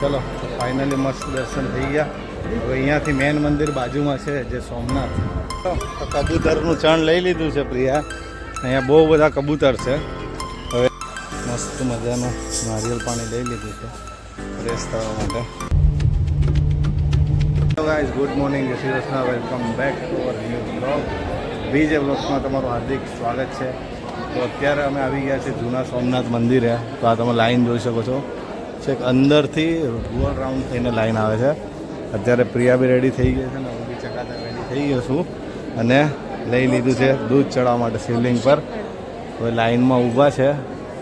ચલો ફાઇનલી મસ્ત દર્શન થઈ ગયા. હવે અહીંયાથી મેન મંદિર બાજુમાં છે જે સોમનાથ. તો કબૂતરનું ચણ લઈ લીધું છે પ્રિયા. અહીંયા બહુ બધા કબૂતર છે. હવે મસ્ત મજાનું નારિયેળ પાણી લઈ લીધું છે ફ્રેશ થવા માટે. હેલો ગાઈઝ, ગુડ મોર્નિંગ, જય Shri Krishna, welcome back to our new blog. બીજે બ્લોગ્સમાં તમારું હાર્દિક સ્વાગત છે. તો અત્યારે અમે આવી ગયા છીએ જૂના સોમનાથ મંદિરે. તો આ તમે લાઈન જોઈ શકો છો. છેક અંદરથી ગોળ રાઉન્ડ થઈને લાઈન આવે છે. અત્યારે પ્રિયા બી રેડી થઈ ગઈ છે ને હું બી ચકાચક રેડી થઈ ગયો છું અને લઈ લીધું છે દૂધ ચડાવવા માટે શિવલિંગ પર. હવે લાઈનમાં ઊભા છે,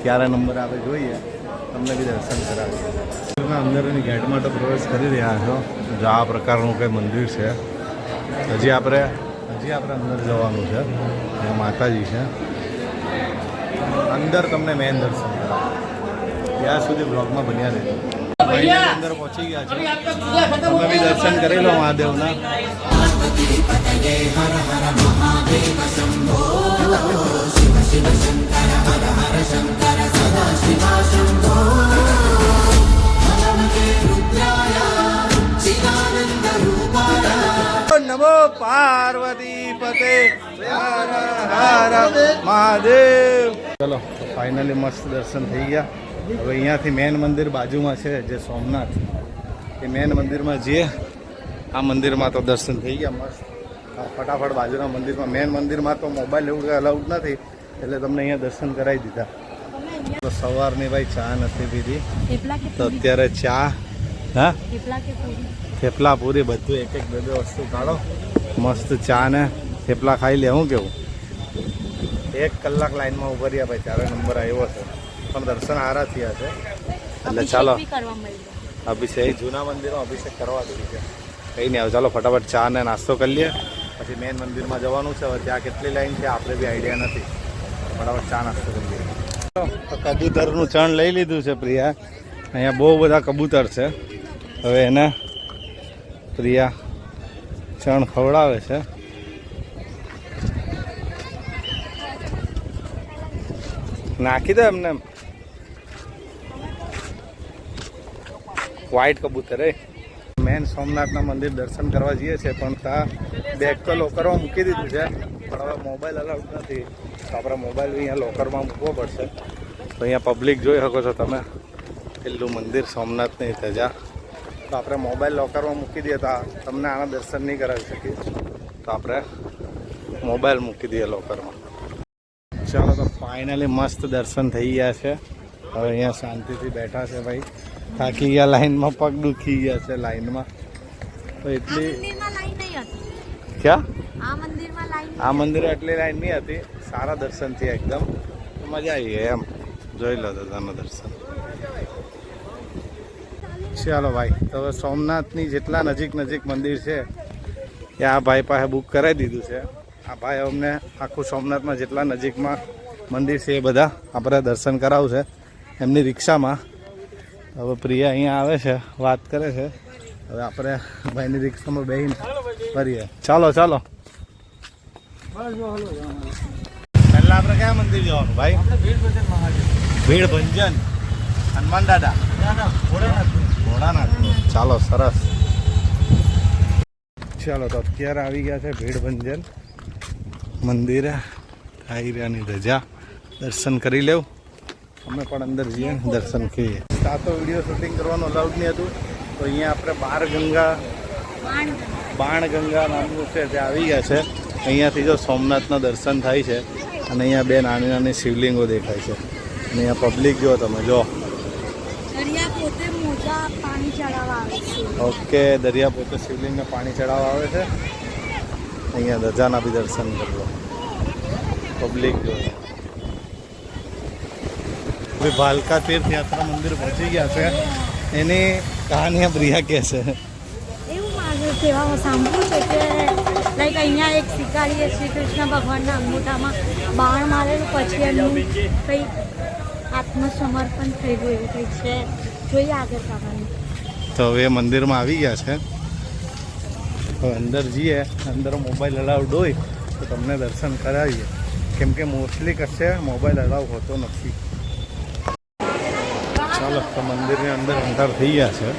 ક્યારે નંબર આવે જોઈએ, તમને બી દર્શન કરાવીએ. અંદરની ગેટમાં તો પ્રવેશ કરી રહ્યા છો. જો આ પ્રકારનું કંઈ મંદિર છે. હજી આપણે અંદર જવાનું છે. માતાજી છે અંદર, તમને મેન દર્શન કરાવે. ત્યાં સુધી બ્લોગમાં બન્યા રહેજો. અંદર પહોંચી ગયા છે, તમે બી દર્શન કરી લો મહાદેવના. નમો પાર્વતી પતે હર હર મહાદેવ. ચલો ફાઇનલી મસ્ત દર્શન થઈ ગયા. હવે અહીંયાથી મેન મંદિર બાજુમાં છે જે સોમનાથ. એ મેન મંદિરમાં જઈએ. આ મંદિરમાં તો દર્શન થઈ ગયા મસ્ત. ફટાફટ બાજુના મંદિરમાં, મેન મંદિરમાં તો મોબાઈલ એવું કંઈ અલાઉડ નથી, એટલે તમને અહીંયા દર્શન કરાવી દીધા. તો સવારની ભાઈ ચા નથી પીધી, તો અત્યારે ચા, હા થેપલા પૂરી બધું એક બે વસ્તુ કાઢો. મસ્ત ચા ને થેપલા ખાઈ લે. હું કેવું, 1 કલાક લાઈનમાં ઉભા રહ્યા ભાઈ, ત્યારે નંબર આવ્યો છે. પણ દર્શન સારા થયા છે. એટલે ચાલો અભિષેક, જૂના મંદિરમાં અભિષેક કરવા દીધી છે. કંઈ નહીં, હવે ચાલો ફટાફટ ચા ને નાસ્તો કરી લઈએ, પછી મેન મંદિરમાં જવાનું છે. હવે ત્યાં કેટલી લાઈન છે આપણે બી આઈડિયા નથી. ફટાફટ ચા નાસ્તો કરી લઈએ. તો કબૂતરનું ચણ લઈ લીધું છે પ્રિયા. અહીંયા બહુ બધા કબૂતર છે. હવે એને પ્રિયા ચણ ખવડાવે છે. નાખી દે એમને. વ્હાઈટ કબૂતર એ મેન સોમનાથના મંદિર દર્શન કરવા જઈએ છીએ, પણ ત્યાં બેગ તો લોકરમાં મૂકી દીધું છે. પણ હવે મોબાઈલ અલાઉડ નથી, તો આપણે મોબાઈલ અહીંયા લોકરમાં મૂકવો પડશે. તો અહીંયા પબ્લિક જોઈ શકો છો તમે, પેલું મંદિર સોમનાથની ધજા. તો આપણે મોબાઈલ લોકરમાં મૂકી દઈએ તો તમને આના દર્શન નહીં કરાવી શકીએ. તો આપણે મોબાઈલ મૂકી દઈએ લોકરમાં. ચાલો તો ફાઇનલી મસ્ત દર્શન થઈ ગયા છે. હવે અહીંયા શાંતિથી બેઠા છે ભાઈ. થાકી ગયા લાઈનમાં, પગ દુખી ગયા છે લાઈનમાં. તો એટલી ક્યાં આ મંદિરે એટલી લાઈન નહીં હતી. સારા દર્શન થયા એકદમ, મજા આવી ગઈ એમ. જોઈ લો દાદાના દર્શન. ચાલો ભાઈ, તો હવે સોમનાથની જેટલા નજીક મંદિર છે એ આ ભાઈ પાસે બુક કરાવી દીધું છે. આ ભાઈ અમને આખું સોમનાથમાં જેટલા નજીકમાં મંદિર છે એ બધા આપણે દર્શન કરાવશે એમની રિક્ષામાં. હવે પ્રિયા અહીંયા આવે છે, વાત કરે છે. હવે આપણે ભાઈની રિક્ષામાં બેસીને ફરીએ. ચાલો પહેલાં આપણે કયા મંદિર જવાનું ભાઈ? ભીડ ભંજન, હનુમાન દાદા, ભોળાનાથ. ચાલો સરસ. ચાલો તો અત્યારે આવી ગયા છે ભીડ ભંજન મંદિરે. આઈરાની ધજા દર્શન કરી લેવું. અમે પણ અંદર જઈએ, દર્શન કરીએ. આ તો વિડીયો શૂટિંગ કરવાનું અલાઉડ નહીં હતું, તો અહીંયા આપણે બાણગંગા નામનું છે ત્યાં આવી ગયા છે. અહીંયાથી જો સોમનાથના દર્શન થાય છે. અને અહીંયા બે નાની શિવલિંગો દેખાય છે. અને અહીંયા પબ્લિક જો તમે જો. ઓકે, દરિયા પોતે શિવલિંગને પાણી ચડાવવા આવે છે. અહીંયા ધજાના બી દર્શન કરવો. પબ્લિક જો. ભાલકા તીર્થ યાત્રા મંદિર પહોંચી ગયા છે. એની કહાની પ્રિયા કહે છે. એવું મારું કહેવામાં સાંભળ્યું છે કે લાઈક અહીંયા એક શિકારીએ શ્રી કૃષ્ણ ભગવાનના અંગૂઠામાં બાણ મારેલું, પછી એમનું કંઈક આત્મસમર્પણ થઈ ગયું એવું કંઈક છે. જોઈએ આગળ કહાની. તો હવે મંદિરમાં આવી ગયા છે. હવે અંદર જઈએ. અંદર મોબાઈલ અલાઉડ હોય તો તમને દર્શન કરાવીએ, કેમ કે મોસ્ટલી કશે મોબાઈલ અલાઉ હોતો નથી. ચાલો તો મંદિરની અંદર અંધાર થઈ ગયા છે.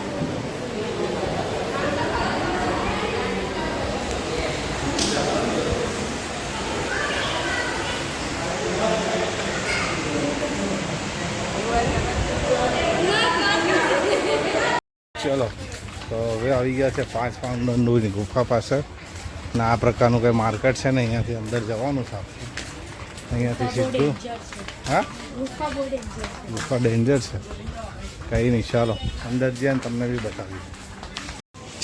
ચલો તો હવે આવી ગયા છે 5 પાઉન્ડની ગુફા પાસે. અને આ પ્રકારનું કંઈ માર્કેટ છે ને, અહીંયાથી અંદર જવાનું છે આપણે. અહીંયાથી સીધું હા ગુફા ડેન્જર છે. કંઈ નહીં, ચાલો અંદર જઈએ ને તમને બી બતાવીએ.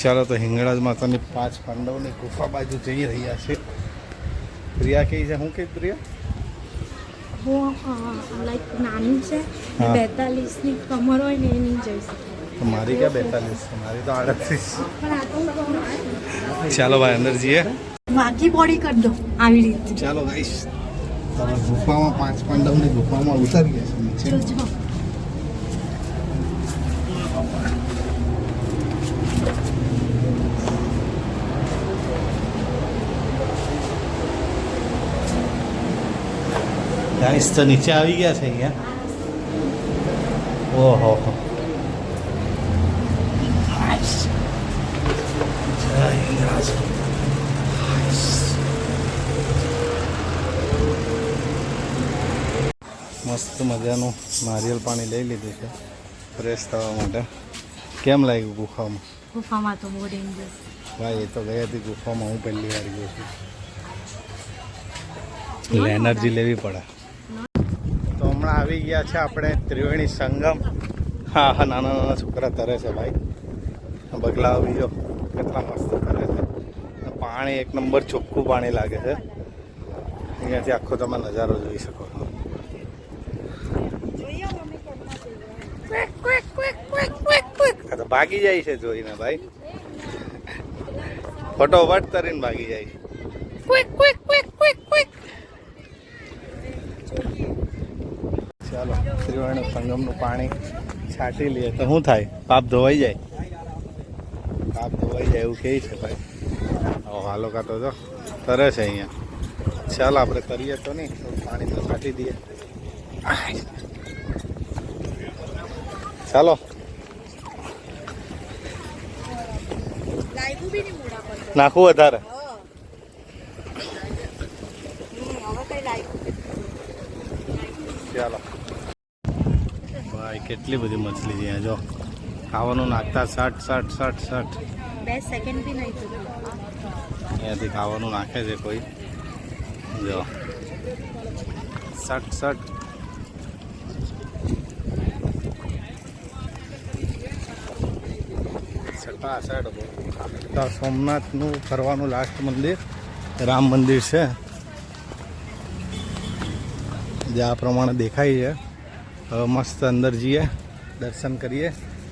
ચાલો તો હિંગળાજ માતાની 5 પાંડવની ગુફા બાજુ જઈ રહ્યા છે. પ્રિયા કહી છે, હું કહી પ્રિયા? લાઈક નાની છે, 42ની કમર હોય ને એ નહીં જઈ શકે. મારી ક્યાં 42 છે, મારી તો 38. પણ આ તો ચાલો ભાઈ અંદર જઈએ. વાકી બોડી કરી દો આવી રીતે. ચાલો ગાઈસ, તમે ગુફામાં 5 પાંડવની ગુફામાં ઉતારી ગયા છે નીચે. જોજો ગાઈસ તો નીચે આવી ગયા છે અહીંયા. ઓહો હો, મસ્ત મજાનું નારિયેલ પાણી લઈ લીધું છે ફ્રેશ થવા માટે. કેમ લાગ્યું ગુફામાં? ગુફામાં તો બહુ ડેન્જર. ભાઈ એ તો ગઈ હતી ગુફામાં, હું પહેલી વાર ગયો છું. એટલે એનર્જી લેવી પડે. તો હમણાં આવી ગયા છે આપણે ત્રિવેણી સંગમ. હા હા, નાના નાના છોકરા તરે છે ભાઈ. બગલા આવી જો કેટલા મસ્ત તરે છે. પાણી એક નંબર ચોખ્ખું પાણી લાગે છે. અહીંયાથી આખો તમે નજારો જોઈ શકો છો. ભાગી જાય છે જોઈને ભાઈ, ફટોફટ તરીને ભાગી જાય છે. ચાલો ત્રિવેણી સંગમનું પાણી છાંટી લઈએ તો શું થાય? પાપ ધોવાઈ જાય. પાપ ધોવાઈ જાય એવું કહે છે ભાઈ. હાલો કાતો જો તરે છે અહીંયા. ચાલો આપણે કરીએ તો નહીં, પાણી તો છાંટી દઈએ. ચાલો નાખવું વધારે. ચાલો ભાઈ, કેટલી બધી મછલી છે જો. ખાવાનું નાખતા 60 2 સેકન્ડ બી નહીં થતું. અહીંયાથી ખાવાનું નાખે છે કોઈ જો 60. સોમનાથનું ફરવાનું લાસ્ટ મંદિર રામ મંદિર છે, જે આ પ્રમાણે દેખાય છે. હવે મસ્ત અંદર જઈએ, દર્શન કરીએ.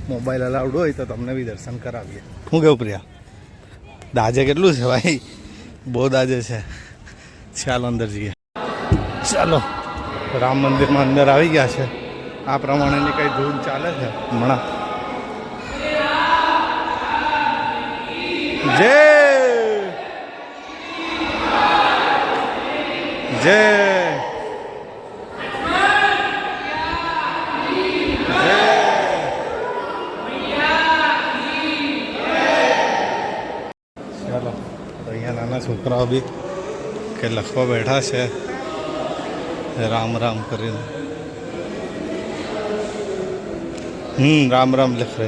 મોબાઈલ અલાઉડ હોય તો તમને બી દર્શન કરાવીએ. શું કેવું પ્રિયા? દાજે કેટલું છે ભાઈ, બહુ દાજે છે. ચાલો અંદર જઈએ. ચાલો રામ મંદિરમાં અંદર આવી ગયા છે. આ પ્રમાણેની કંઈ ધૂન ચાલે છે હમણાં. જય જય ચાલો અહીંયા નાના છોકરાઓ બી કે લખવા બેઠા છે રામ રામ કરીને. રામ રામ લખે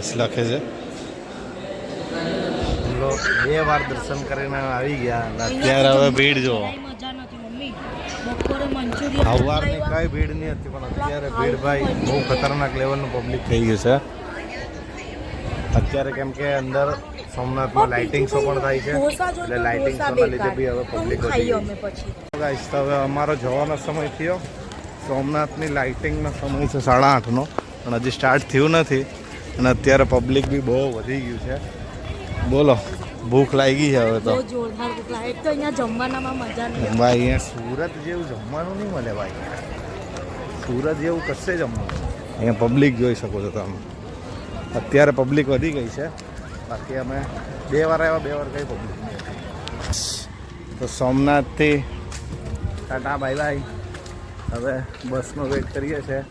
છે. 2 વાર દર્શન કરીને આવી ગયા. અત્યારે હવે ભીડ જો. સવારની કઈ ભીડ નહીં હતી, પણ અત્યારે ભીડ ભાઈ બહુ ખતરનાક લેવલનું પબ્લિક થઈ ગયું છે અત્યારે. કેમ કે અંદર સોમનાથમાં લાઇટિંગ શો પણ થાય છે, એટલે લાઇટિંગ શોના લીધે બી હવે પબ્લિક વધી ગઈ. ગાઈસ તો હવે અમારો જવાનો સમય થયો. સોમનાથની લાઇટિંગનો સમય છે 8:30નો, પણ હજી સ્ટાર્ટ થયું નથી. અને અત્યારે પબ્લિક બી બહુ વધી ગયું છે. બોલો, ભૂખ લાગી છે હવે તો. જોરદાર ભૂખ લાગે. એક તો અહીંયા જમવાનામાં મજા નહીં ભાઈ. અહીંયા સુરત જેવું જમવાનું નહીં મળે ભાઈ. સુરત જેવું કશે જમવાનું. અહીંયા પબ્લિક જોઈ શકો છો તમે. અત્યારે પબ્લિક વધી ગઈ છે. બાકી અમે 2 વાર આવ્યા, 2 વાર કઈ પબ્લિક નહીં હતી. તો સોમનાથથી ટાટા બાય બાય. હવે બસનો વેઇટ કરીએ છીએ.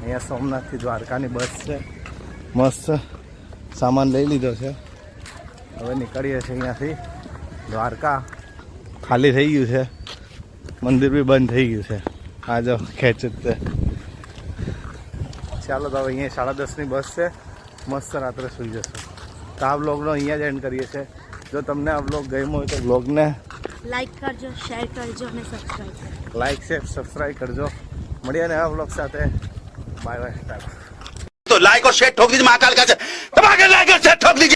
અહીંયા સોમનાથથી દ્વારકાની બસ છે. મસ્ત સામાન લઈ લીધો છે. હવે નીકળીએ છીએ અહીંયાથી. દ્વારકા ખાલી થઈ ગયું છે, મંદિર બી બંધ થઈ ગયું છે. આ જો ખેંચ જ છે. ચાલો તો હવે અહીંયા 10:30ની બસ છે. મસ્ત રાત્રે સૂઈ જશું. તો આ બ્લોગનો અહીંયા જ એન્ડ કરીએ છીએ. જો તમને આ બ્લોગ ગમ્યો હોય તો બ્લોગને લાઈક કરજો, શેર કરજો અને સબસ્ક્રાઈબ કરજો. લાઈક શેર સબસ્ક્રાઈબ કરજો. મળીએ ને આ બ્લોગ સાથે. Bye bye. तो लाइक और शेयर ठोक दीजिए महाकाल का दबा के लाइक और शेयर ठोक दीजिए.